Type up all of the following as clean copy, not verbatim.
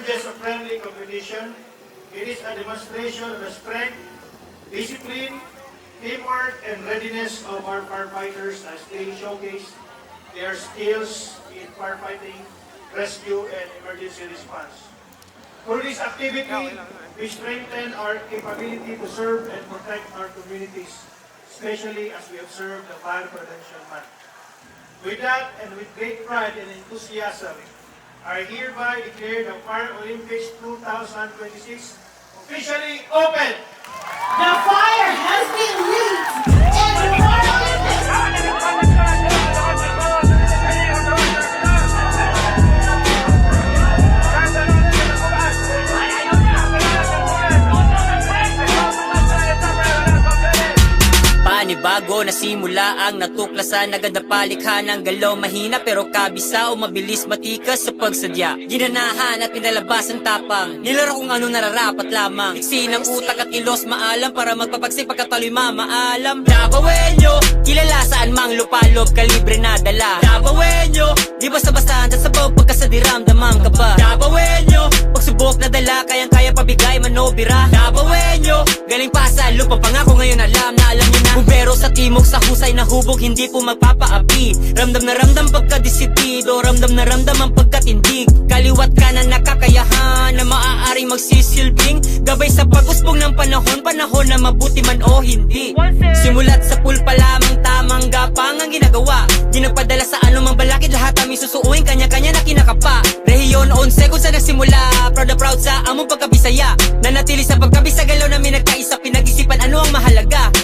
just a friendly competition. It is a demonstration of the strength, discipline, teamwork, and readiness of our firefighters as they showcase their skills in firefighting, rescue, and emergency response. Through this activity, we strengthen our capability to serve and protect our communities, especially as we observe the Fire Prevention Month. With that, and with great pride and enthusiasm, I hereby declare the Fire Olympics 2026 officially open! The fire has been lit and the Fire Panibago na simula ang natuklasan, agad na palikha ng galaw, mahina pero kabisa o mabilis matikas sa pagsadya. Ginanahan at pinalabas ang tapang, nilaro kung ano nararapat lamang. Iksi ng utak at ilos maalam para magpapagsik pagkataloy mamaalam. Dabawenyo, kilala saan mang lupalob, kalibre na dala. Dabawenyo, di basta-basta handa sa pagkasadiram, damang ka ba? Dabawenyo, pagsubok na dala, kayang-kaya pabigay manobira. Dabawenyo, galing pa sa lupa, pangako ngayon alam na alam nyo na. Bumbero sa timog, sa husay na hubog, hindi po magpapaapi. Ramdam na ramdam pagkadisiplido, ramdam na ramdam ang pagkatindig. Kaliwat ka na nakakayahan na maaaring magsisilbing gabay sa pag-usbong ng panahon, panahon na mabuti man o hindi. Simulat sa pool pa lamang, tamang gapang ang ginagawa. Ginagpadala sa anumang balakid, lahat aming susuuin, kanya-kanya na kinakapa. Rehiyon 11 kung saan nagsimula, proud na proud sa among pagkabisaya. Nanatili sa pagkabisa, galaw namin nagkaisa, pinag-isipan ano ang mahalaga.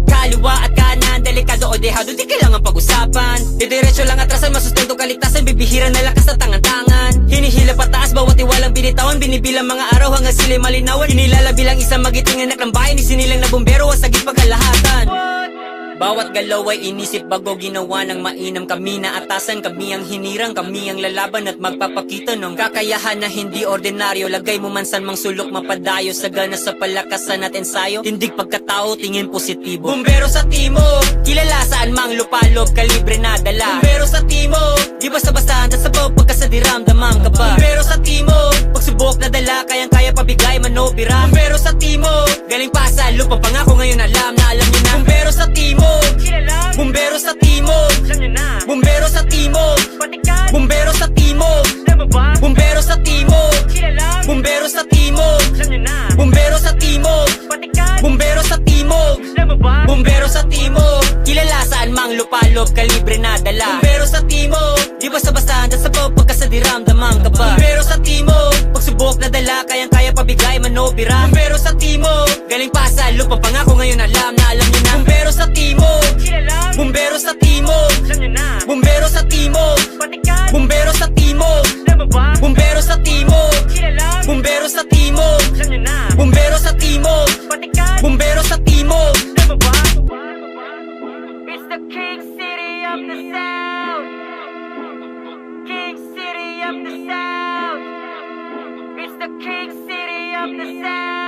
Kaliwa at kanan, delikado o dehado, di kailangan pag-usapan. Didiretso lang atrasan, masustento kaligtasan, bibihira na lakas na tangan-tangan. Hinihila pataas, bawat iwalang binitawan, binibilang mga araw hanggang sila'y malinawan. Hinilala bilang isang magiting anak ng bayan, isinilang na bumbero ang sagip pagkalahatan. Bawat galaw ay inisip bago ginawa ng mainam, kami na atasan, kami ang hinirang, kami ang lalaban at magpapakita ng kakayahan na hindi ordinaryo. Lagay mo man san mang sulok, mapadayo sa gana sa palakasan at ensayo. Tindig pagkatao, tingin positibo. Bumbero sa timog, kilala saan mang lupalob, kalibre na dala. Bumbero sa timog, di basta-basta handa sa pagkasadiram, damang ka ba? Bumbero sa timog, pagsubok na dala, kayang-kaya pabigay manobira. Bumbero sa timog, galing pa sa lupa, pangako ngayon alam na alam nyo na. Bumbero sa timog, bumbero sa timog, bumbero sa timog, bumbero sa timog, bumbero sa timog, bumbero sa timog, bumbero sa timog, bumbero sa timog, bumbero sa timog, kilala saan mang lupalob, kalibre na dala. Bumbero sa timog, di basta-basta handa sa pagkasadiram, damang ka ba? Bumbero sa timog, pagsubok na dala, kayang-kaya pabigay manobira. Bumbero sa timog, galing pa sa lupa, pangako ngayon alam na alam nyo na. Bumbero sa timog, bumbero sa timog, bumbero sa timog, bumbero sa timog, bumbero sa timog, bumbero sa timog, bumbero sa timog, bumbero sa timog. It's the King City of the South, King City of the South, it's the King City of the South.